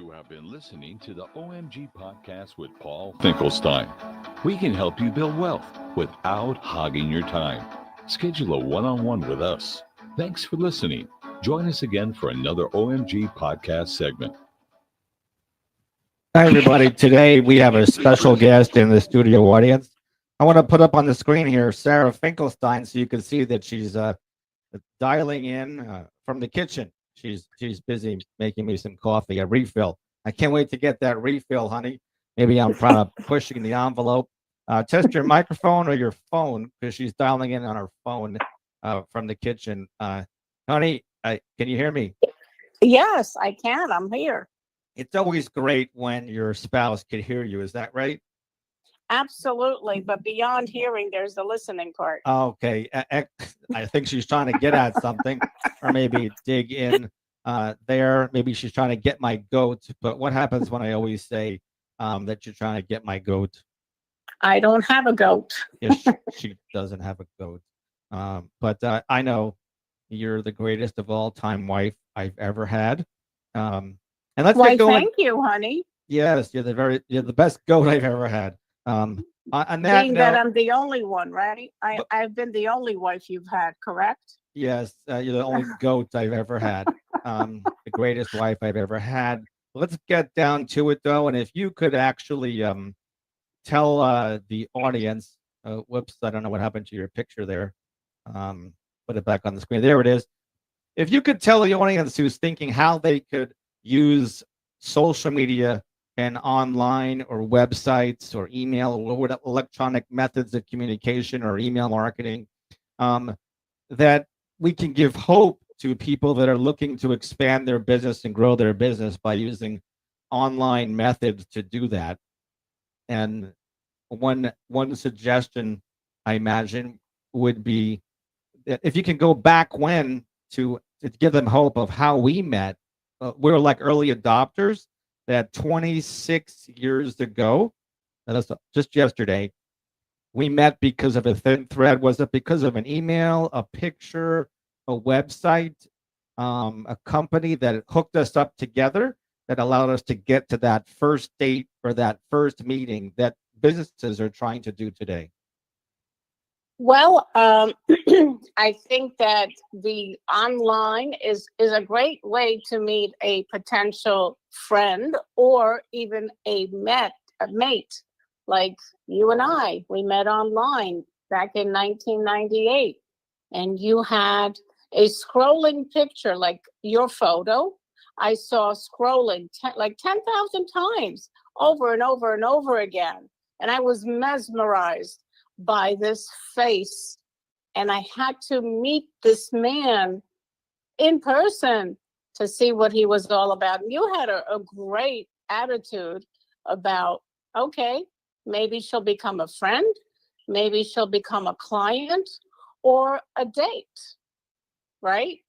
You have been listening to the OMG podcast with Paul Finkelstein. We can help you build wealth without hogging your time. Schedule a one-on-one with us. Thanks for listening. Join us again for another OMG podcast segment. Hi, everybody. Today we have a special guest in the studio audience. I want to put up on the screen here Sara Finkelstein so you can see that she's dialing in from the kitchen. She's busy making me some coffee, a refill. I can't wait to get that refill, honey. Maybe I'm trying to pushing the envelope. Test your microphone or your phone because she's dialing in on her phone from the kitchen. Honey, can you hear me? Yes, I can. I'm here. It's always great when your spouse can hear you. Is that right? Absolutely. But beyond hearing, there's the listening part. Okay. I think she's trying to get at something or maybe dig in there. Maybe she's trying to get my goat. But what happens when I always say that you're trying to get my goat? I don't have a goat. Yes, she doesn't have a goat. But I know you're the greatest of all time wife I've ever had. And let's Why, get going. thank you, honey. Yes, you're the best goat I've ever had. On that Being note, that I'm the only one, right? I've been the only wife you've had, correct? yes, you're the only goat I've ever had. The greatest wife I've ever had. Let's get down to it, though. And if you could actually tell the audience, whoops, I don't know what happened to your picture there. Put it back on the screen. There it is. If you could tell the audience who's thinking how they could use social media and online or websites or email or electronic methods of communication or email marketing, that we can give hope to people that are looking to expand their business and grow their business by using online methods to do that. And one suggestion I imagine would be that if you can go back when to give them hope of how we met. We're like early adopters that 26 years ago, that's just yesterday, we met because of a thin thread. Was it because of an email, a picture, a website, a company that hooked us up together that allowed us to get to that first date or that first meeting that businesses are trying to do today? Well, I think that the online is a great way to meet a potential friend or even a mate. Like you and I, we met online back in 1998, and you had a scrolling picture like your photo. I saw scrolling like 10,000 times over and over and over again, and I was mesmerized by this face, and I had to meet this man in person to see what he was all about. And you had a great attitude about, okay, maybe she'll become a friend, maybe she'll become a client or a date, right?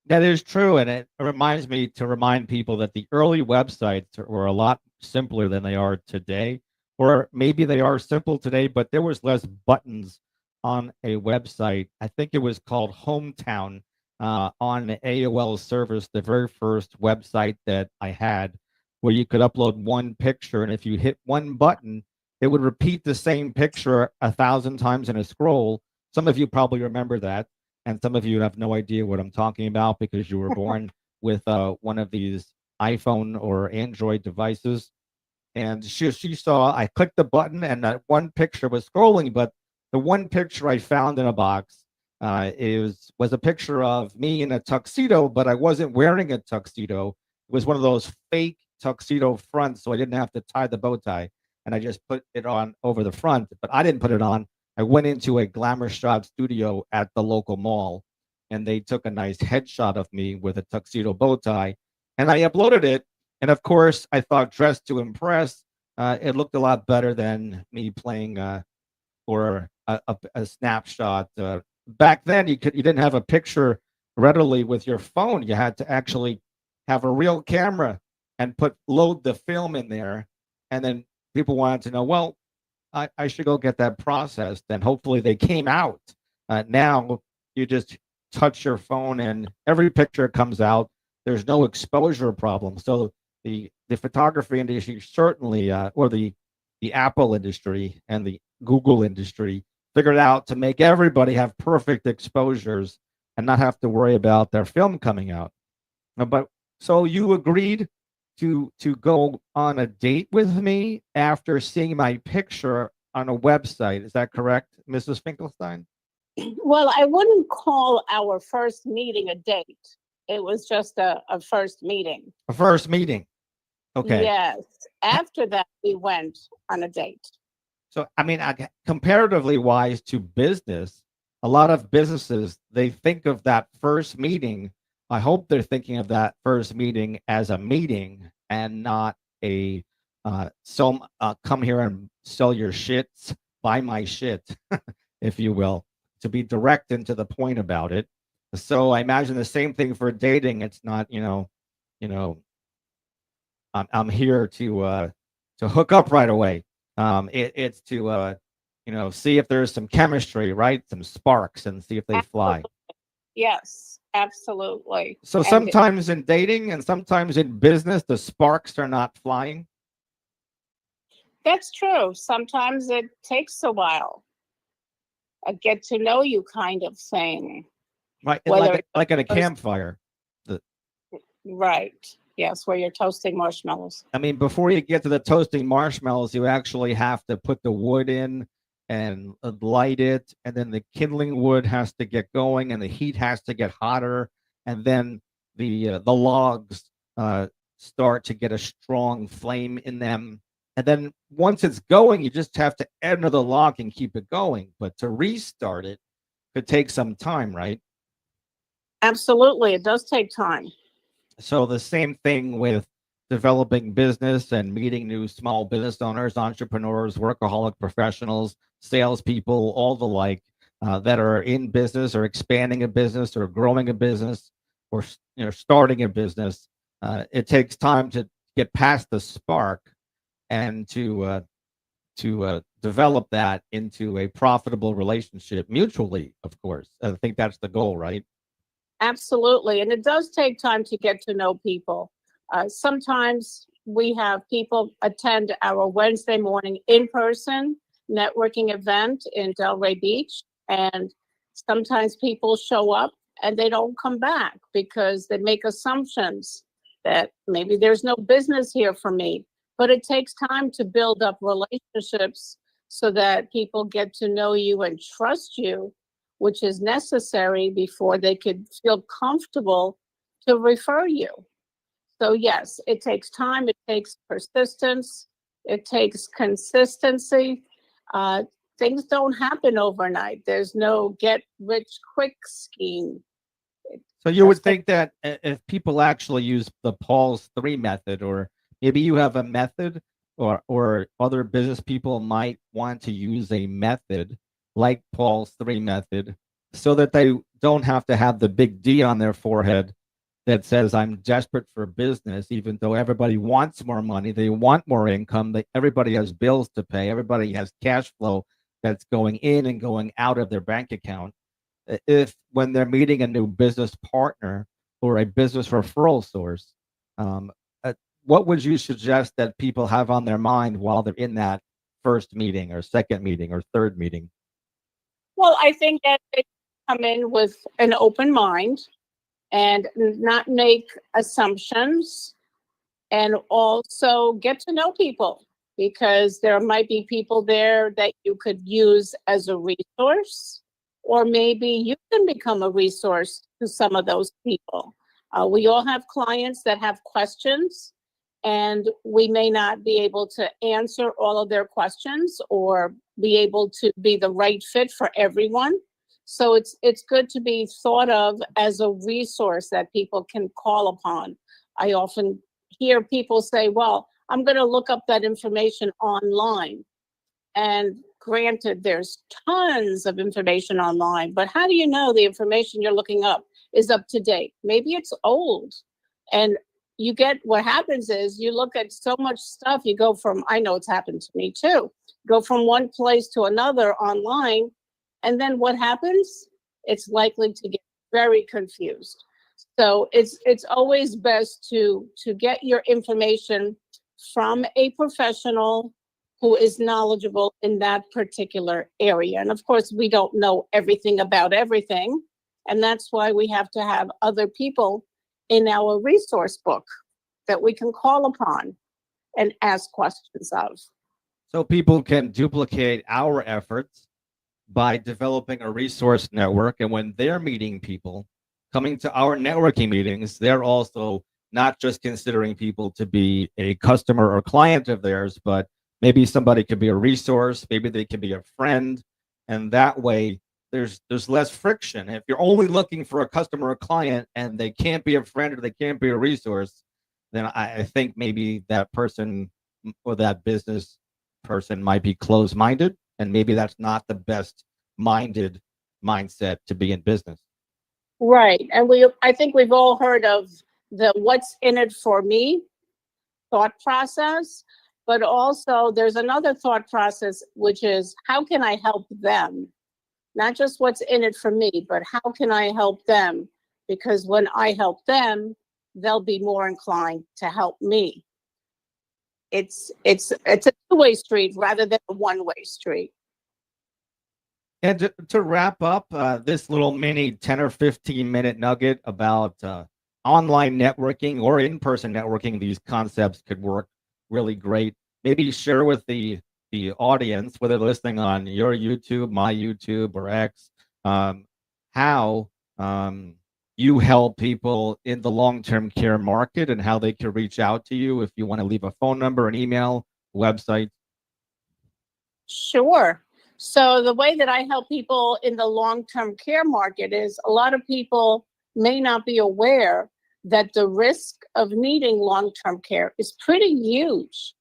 That is true, and it reminds me to remind people that the early websites were a lot simpler than they are today. Or maybe they are simple today, but there was less buttons on a website. I think it was called Hometown on the AOL service, the very first website that I had, where you could upload one picture, and if you hit one button, it would repeat the same picture 1,000 times in a scroll. Some of you probably remember that, and some of you have no idea what I'm talking about because you were born with one of these iPhone or Android devices. And she saw I clicked the button and that one picture was scrolling, but the one picture I found in a box was a picture of me in a tuxedo, but I wasn't wearing a tuxedo. It was one of those fake tuxedo fronts, so I didn't have to tie the bow tie, and I just put it on over the front. But I didn't put it on. I went into a glamour shot studio at the local mall, and they took a nice headshot of me with a tuxedo bow tie, and I uploaded it. And of course, I thought dressed to impress, it looked a lot better than me playing or a snapshot. Back then, you didn't have a picture readily with your phone. You had to actually have a real camera and load the film in there. And then people wanted to know, well, I should go get that processed. And hopefully they came out. Now you just touch your phone and every picture comes out. There's no exposure problem. So the photography industry certainly, or the Apple industry and the Google industry figured out to make everybody have perfect exposures and not have to worry about their film coming out. But so you agreed to go on a date with me after seeing my picture on a website. Is that correct, Mrs. Finkelstein? Well, I wouldn't call our first meeting a date. It was just a first meeting. A first meeting. Okay. Yes. After that, we went on a date. So, I mean, comparatively wise to business, a lot of businesses, they think of that first meeting. I hope they're thinking of that first meeting as a meeting and not a come here and sell your shits, buy my shit, if you will, to be direct and to the point about it. So I imagine the same thing for dating. It's not, I'm here to hook up right away. It's to see if there's some chemistry, right? Some sparks, and see if they fly. Yes, absolutely. So sometimes in dating and sometimes in business, the sparks are not flying. That's true. Sometimes it takes a while. A get to know you kind of thing. Right, like at a campfire. Right. Yes, where you're toasting marshmallows. I mean, before you get to the toasting marshmallows, you actually have to put the wood in and light it, and then the kindling wood has to get going, and the heat has to get hotter, and then the logs start to get a strong flame in them. And then once it's going, you just have to add another log and keep it going. But to restart it could take some time, right? Absolutely. It does take time. So the same thing with developing business and meeting new small business owners, entrepreneurs, workaholic professionals, salespeople, all the like that are in business or expanding a business or growing a business or starting a business. It takes time to get past the spark and to develop that into a profitable relationship mutually, of course. I think that's the goal, right? Absolutely. And it does take time to get to know people. Sometimes we have people attend our Wednesday morning in-person networking event in Delray Beach. And sometimes people show up and they don't come back because they make assumptions that maybe there's no business here for me. But it takes time to build up relationships so that people get to know you and trust you, which is necessary before they could feel comfortable to refer you. So yes, it takes time, it takes persistence, it takes consistency. Things don't happen overnight. There's no get rich quick scheme. So you would think that if people actually use the Paul's 3 method, or maybe you have a method, or other business people might want to use a method like Paul's 3 method, so that they don't have to have the big D on their forehead that says I'm desperate for business, even though everybody wants more money, they want more income, everybody has bills to pay, everybody has cash flow that's going in and going out of their bank account. If when they're meeting a new business partner or a business referral source, what would you suggest that people have on their mind while they're in that first meeting or second meeting or third meeting? Well, I think that they come in with an open mind and not make assumptions, and also get to know people, because there might be people there that you could use as a resource, or maybe you can become a resource to some of those people. We all have clients that have questions, and we may not be able to answer all of their questions or be able to be the right fit for everyone. So it's good to be thought of as a resource that people can call upon. I often hear people say, well, I'm going to look up that information online. And granted, there's tons of information online, but how do you know the information you're looking up is up to date? Maybe it's old. And you get, what happens is you look at so much stuff, you go from, I know it's happened to me too, go from one place to another online. And then what happens? It's likely to get very confused. So it's always best to get your information from a professional who is knowledgeable in that particular area. And of course, we don't know everything about everything. And that's why we have to have other people in our resource book that we can call upon and ask questions of. So people can duplicate our efforts by developing a resource network. And when they're meeting people, coming to our networking meetings, they're also not just considering people to be a customer or client of theirs, but maybe somebody could be a resource, maybe they could be a friend. And that way there's less friction. If you're only looking for a customer or client and they can't be a friend or they can't be a resource, then I think maybe that person or that business person might be closed-minded, and maybe that's not the best mindset to be in business. Right. And I think we've all heard of the what's in it for me thought process, but also there's another thought process, which is how can I help them? Not just what's in it for me, but how can I help them? Because when I help them, they'll be more inclined to help me. It's a two-way street rather than a one-way street. And to wrap up this little mini 10 or 15-minute nugget about online networking or in-person networking, these concepts could work really great. Maybe share with the audience, whether they're listening on your YouTube, my YouTube, or X, how you help people in the long-term care market and how they can reach out to you if you want to leave a phone number, an email, website. Sure. So the way that I help people in the long-term care market is a lot of people may not be aware that the risk of needing long-term care is pretty huge.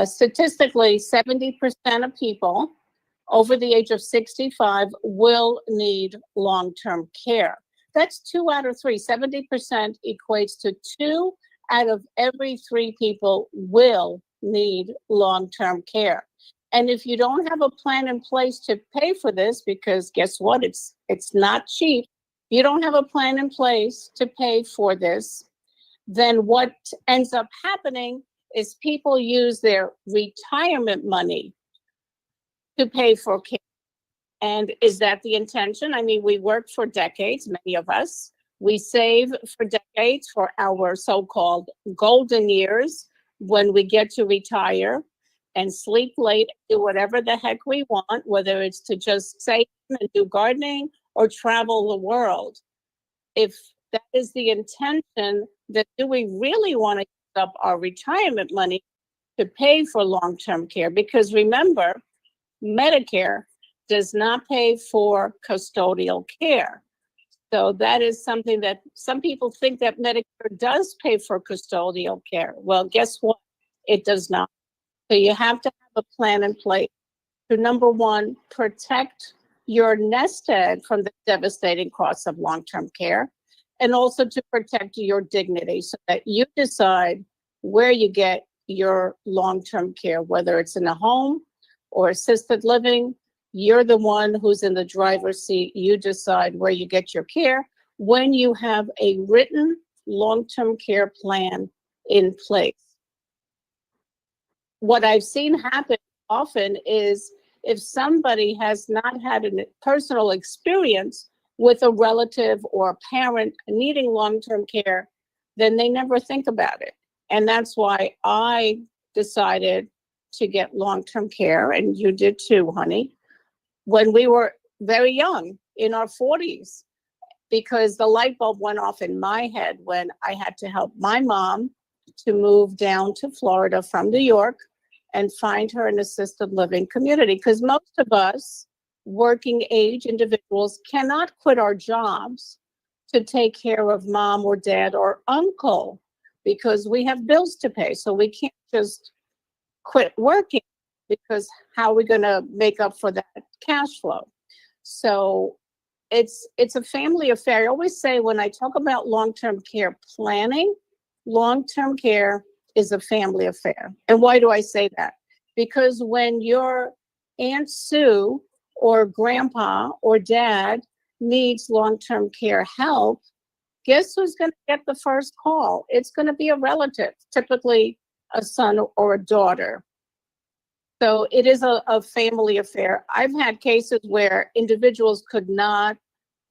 Statistically, 70% of people over the age of 65 will need long-term care. That's 2 out of 3. 70% equates to 2 out of every 3 people will need long-term care. And if you don't have a plan in place to pay for this, because guess what? It's not cheap. You don't have a plan in place to pay for this, then what ends up happening is people use their retirement money to pay for care. And is that the intention? I mean, we work for decades, many of us. We save for decades for our so-called golden years when we get to retire and sleep late, do whatever the heck we want, whether it's to just stay and do gardening or travel the world. If that is the intention, then do we really want to use up our retirement money to pay for long-term care? Because remember, Medicare does not pay for custodial care. So that is something that some people think that Medicare does pay for custodial care. Well, guess what? It does not. So you have to have a plan in place to, number one, protect your nest egg from the devastating costs of long-term care, and also to protect your dignity so that you decide where you get your long-term care, whether it's in a home or assisted living. You're the one who's in the driver's seat. You decide where you get your care when you have a written long-term care plan in place. What I've seen happen often is if somebody has not had a personal experience with a relative or a parent needing long-term care, then they never think about it. And that's why I decided to get long-term care, and you did too, honey, when we were very young, in our 40s, because the light bulb went off in my head when I had to help my mom to move down to Florida from New York and find her an assisted living community. Because most of us working age individuals cannot quit our jobs to take care of mom or dad or uncle because we have bills to pay. So we can't just quit working, because how are we going to make up for that cash flow? So it's a family affair. I always say when I talk about long-term care planning, long-term care is a family affair. And why do I say that? Because when your Aunt Sue or grandpa or dad needs long-term care help, guess who's going to get the first call? It's going to be a relative, typically a son or a daughter. So it is a family affair. I've had cases where individuals could not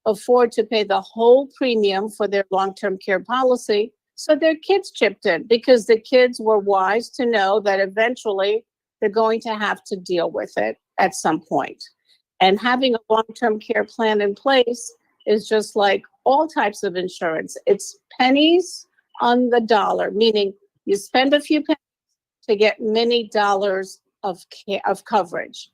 afford to pay the whole premium for their long-term care policy, so their kids chipped in because the kids were wise to know that eventually they're going to have to deal with it at some point. And having a long-term care plan in place is just like all types of insurance. It's pennies on the dollar, meaning you spend a few pennies to get many dollars of coverage.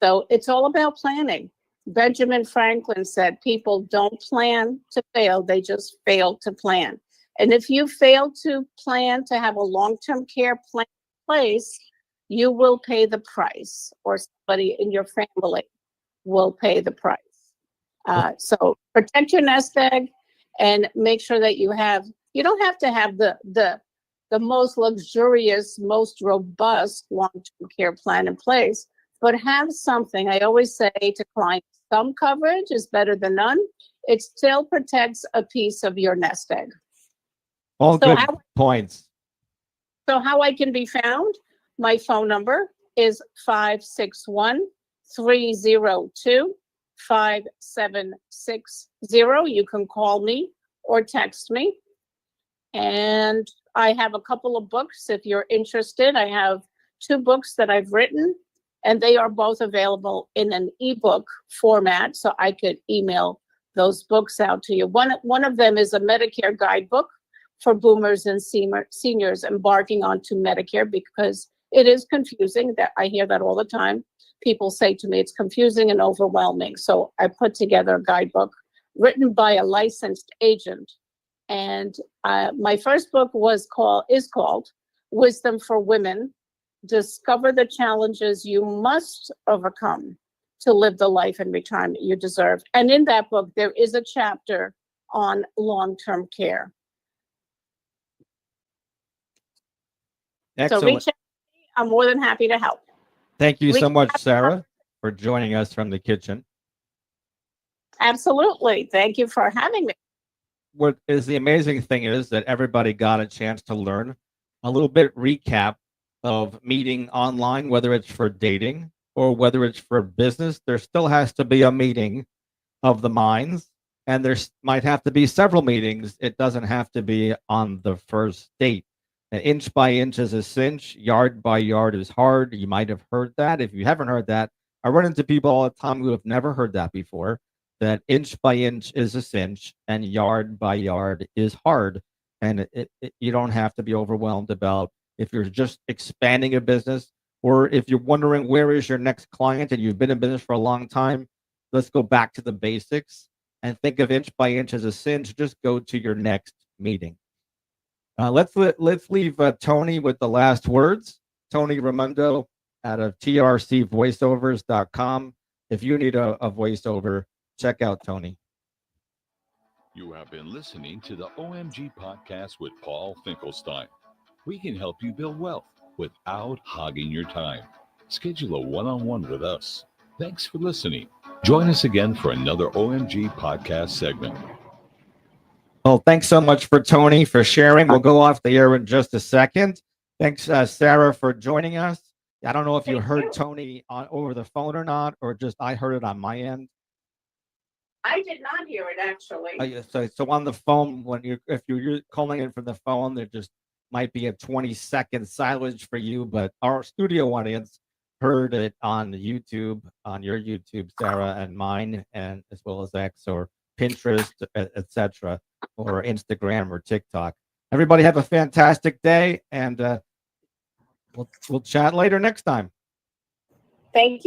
So it's all about planning. Benjamin Franklin said people don't plan to fail, they just fail to plan. And if you fail to plan to have a long-term care plan in place, you will pay the price, or somebody in your family will pay the price. So protect your nest egg and make sure that you don't have to have the most luxurious, most robust long-term care plan in place, but have something. I always say to clients, some coverage is better than none. It still protects a piece of your nest egg. All good points. So how I can be found? My phone number is 561-302-5760. You can call me or text me. And I have a couple of books if you're interested. I have 2 books that I've written, and they are both available in an ebook format, so I could email those books out to you. One of them is a Medicare guidebook for boomers and seniors embarking onto Medicare, because it is confusing. That I hear that all the time. People say to me it's confusing and overwhelming. So I put together a guidebook written by a licensed agent. And my first book is called Wisdom for Women: Discover the Challenges You Must Overcome to Live the Life and Retirement You Deserve. And in that book, there is a chapter on long-term care. Excellent. So reach out to me. I'm more than happy to help. Thank you so much, Sara, for joining us from the kitchen. Absolutely. Thank you for having me. What is the amazing thing is that everybody got a chance to learn a little bit recap of meeting online, whether it's for dating or whether it's for business. There still has to be a meeting of the minds, and there might have to be several meetings. It doesn't have to be on the first date. An inch by inch is a cinch, yard by yard is hard. You might have heard that. If you haven't heard that, I run into people all the time who have never heard that before, that inch by inch is a cinch and yard by yard is hard. And you don't have to be overwhelmed about if you're just expanding a business, or if you're wondering where is your next client and you've been in business for a long time. Let's go back to the basics and think of inch by inch as a cinch. Just go to your next meeting. Let's leave Tony with the last words. Tony Raimondo out of trcvoiceovers.com. If you need a voiceover, check out Tony. You have been listening to the OMG podcast with Paul Finkelstein. We can help you build wealth without hogging your time. Schedule a one-on-one with us. Thanks for listening. Join us again for another OMG podcast segment. Well, thanks so much for Tony for sharing. We'll go off the air in just a second. Thanks, Sara, for joining us. I don't know if you heard Tony over the phone or not, or just I heard it on my end. I did not hear it, actually. So on the phone, if you're calling in from the phone, there just might be a 20-second silence for you, but our studio audience heard it on YouTube, on your YouTube, Sara, and mine, and as well as X or Pinterest, etc., or Instagram or TikTok. Everybody have a fantastic day, and we'll chat later next time. Thank you.